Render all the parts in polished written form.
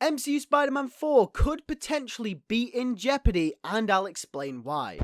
MCU Spider-Man 4 could potentially be in jeopardy, and I'll explain why.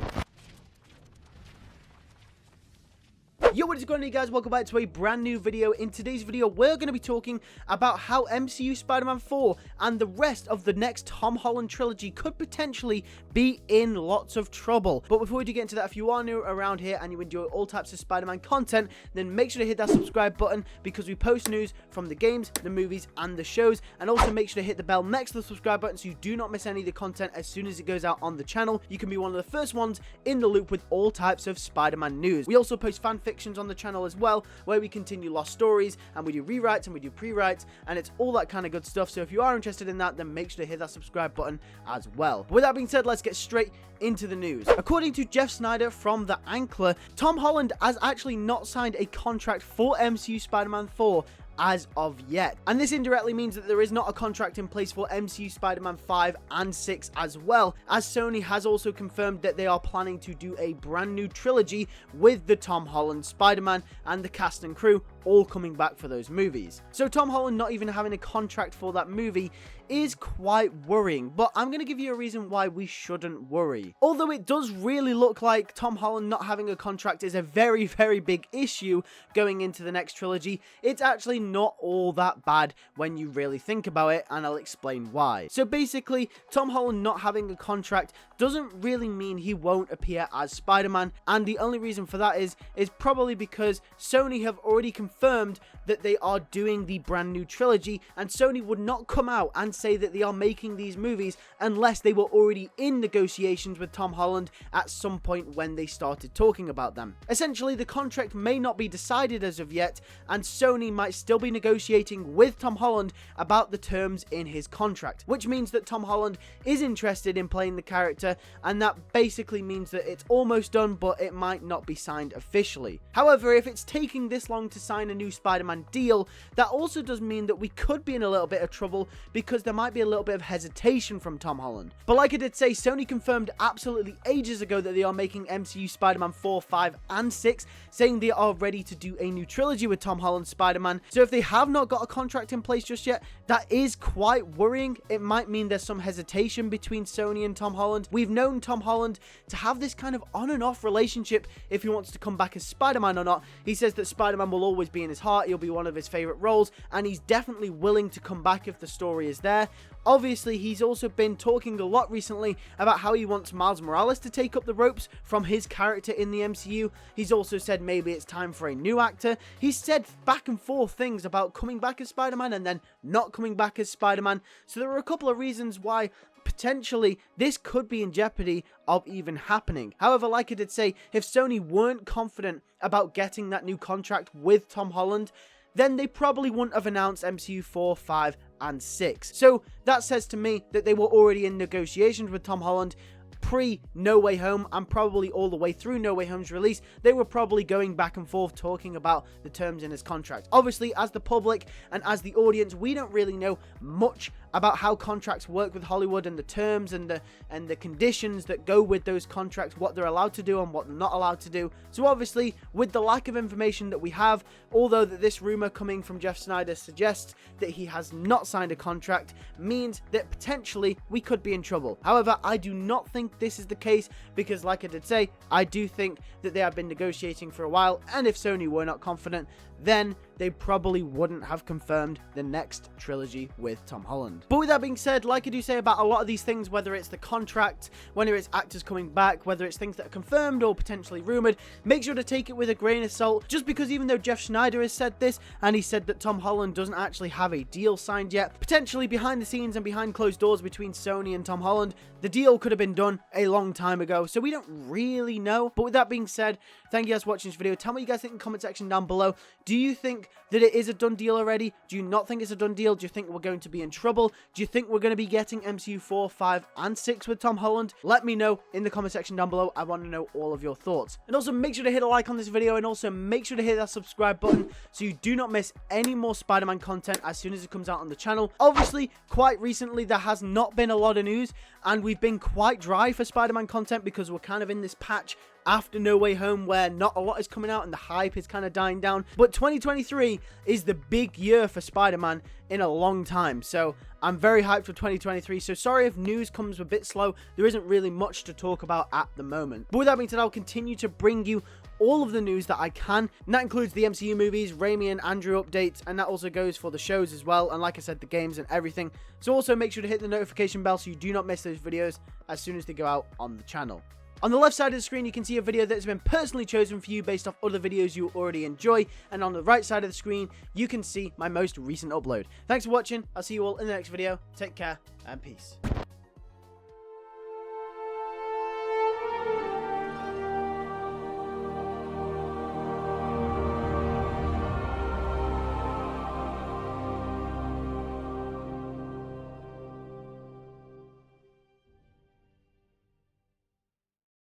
Yo, what is going on, guys? Welcome back to a brand new video. In today's video, we're going to be talking about how MCU Spider-Man 4 and the rest of the next Tom Holland trilogy could potentially be in lots of trouble. But before we do get into that, if you are new around here and you enjoy all types of Spider-Man content, then make sure to hit that subscribe button because we post news from the games, the movies, and the shows. And also make sure to hit the bell next to the subscribe button so you do not miss any of the content as soon as it goes out on the channel. You can be one of the first ones in the loop with all types of Spider-Man news. We also post fan fiction on the channel as well, where we continue lost stories and we do rewrites and we do pre-writes, and it's all that kind of good stuff. So if you are interested in that, then make sure to hit that subscribe button as well. But with that being said, let's get straight into the news. According to Jeff Snyder from The Ankler, Tom Holland has actually not signed a contract for MCU Spider-Man 4 as of yet, and this indirectly means that there is not a contract in place for MCU Spider-Man 5 and 6 as well, as Sony has also confirmed that they are planning to do a brand new trilogy with the Tom Holland Spider-Man and the cast and crew all coming back for those movies. So Tom Holland not even having a contract for that movie is quite worrying, but I'm going to give you a reason why we shouldn't worry. Although it does really look like Tom Holland not having a contract is a very, very big issue going into the next trilogy, it's actually not all that bad when you really think about it, and I'll explain why. So basically, Tom Holland not having a contract doesn't really mean he won't appear as Spider-Man, and the only reason for that is probably because Sony have already confirmed that they are doing the brand new trilogy, and Sony would not come out and say that they are making these movies unless they were already in negotiations with Tom Holland at some point when they started talking about them. Essentially, the contract may not be decided as of yet, and Sony might still be negotiating with Tom Holland about the terms in his contract, which means that Tom Holland is interested in playing the character, and that basically means that it's almost done, but it might not be signed officially. However, if it's taking this long to sign a new Spider-Man deal, that also does mean that we could be in a little bit of trouble because there might be a little bit of hesitation from Tom Holland. But like I did say, Sony confirmed absolutely ages ago that they are making MCU Spider-Man 4, 5, and 6, saying they are ready to do a new trilogy with Tom Holland Spider-Man. So if they have not got a contract in place just yet, that is quite worrying. It might mean there's some hesitation between Sony and Tom Holland. We've known Tom Holland to have this kind of on and off relationship if he wants to come back as Spider-Man or not. He says that Spider-Man will always be in his heart, he'll be one of his favorite roles, and he's definitely willing to come back if the story is there. Obviously, he's also been talking a lot recently about how he wants Miles Morales to take up the ropes from his character in the MCU. He's also said maybe it's time for a new actor. He's said back and forth things about coming back as Spider-Man and then not coming back as Spider-Man. So there are a couple of reasons why potentially this could be in jeopardy of even happening. However, like I did say, if Sony weren't confident about getting that new contract with Tom Holland, then they probably wouldn't have announced MCU 4, 5, and 6. So that says to me that they were already in negotiations with Tom Holland pre No Way Home, and probably all the way through No Way Home's release. They were probably going back and forth talking about the terms in his contract. Obviously, as the public and as the audience, we don't really know much about how contracts work with Hollywood and the terms and the conditions that go with those contracts, what they're allowed to do and what they're not allowed to do. So obviously, with the lack of information that we have, although that this rumor coming from Jeff Snyder suggests that he has not signed a contract, means that potentially we could be in trouble. However, I do not think this is the case, because like I did say, I do think that they have been negotiating for a while, and if Sony were not confident, then they probably wouldn't have confirmed the next trilogy with Tom Holland. But with that being said, like I do say about a lot of these things, whether it's the contract, whether it's actors coming back, whether it's things that are confirmed or potentially rumored, make sure to take it with a grain of salt. Just because even though Jeff Snyder has said this, and he said that Tom Holland doesn't actually have a deal signed yet, potentially behind the scenes and behind closed doors between Sony and Tom Holland, the deal could have been done a long time ago, so we don't really know. But with that being said, thank you guys for watching this video. Tell me what you guys think in the comment section down below. Do you think that it is a done deal already? Do you not think it's a done deal? Do you think we're going to be in trouble? Do you think we're going to be getting MCU 4, 5, and 6 with Tom Holland? Let me know in the comment section down below. I want to know all of your thoughts. And also make sure to hit a like on this video, and also make sure to hit that subscribe button so you do not miss any more Spider-Man content as soon as it comes out on the channel. Obviously, quite recently there has not been a lot of news, and we've been quite dry for Spider-Man content because we're kind of in this patch after No Way Home, where not a lot is coming out and the hype is kind of dying down. But 2023 is the big year for Spider-Man in a long time, so I'm very hyped for 2023. So sorry if news comes a bit slow. There isn't really much to talk about at the moment. But with that being said, I'll continue to bring you all of the news that I can, and that includes the MCU movies, Raimi and Andrew updates, and that also goes for the shows as well, and like I said, the games and everything. So also make sure to hit the notification bell so you do not miss those videos as soon as they go out on the channel. On the left side of the screen, you can see a video that's been personally chosen for you based off other videos you already enjoy, and on the right side of the screen, you can see my most recent upload. Thanks for watching. I'll see you all in the next video. Take care and peace.